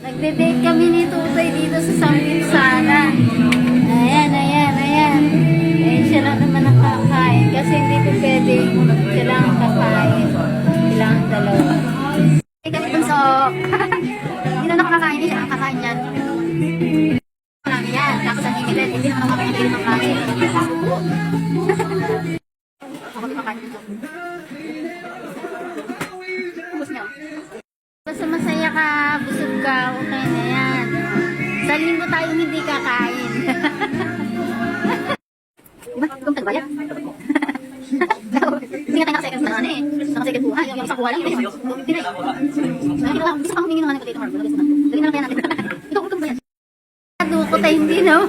Nagde-date kami ni Tutoy dito sa Samit Sana. Ayan, ayan, ayan. Eh, siya lang naman nakakain kasi hindi ko pwede. Kailangan kakain. Kailangan dalawa. Eh, kami bunso. Hindi na nakakain. Hindi siya nakakain yan. Marami yan. Tapos ang hinilit. Hindi naman ako makakain ng kain. Ako makakain dito. Ubus niyo. Basta masaya ka, busog ka, okay na yan. Sa linggo tayong hindi kakain. Diba? Kung tagbayad. Hindi nga tayo naka-second na ano eh. Naka-second buhay. Yung isang kuha lang. Gusto kang humingi ng ano ko dito, Mark. Dali na lang kaya natin. Ito, kung bayad. Duko tayo hindi na.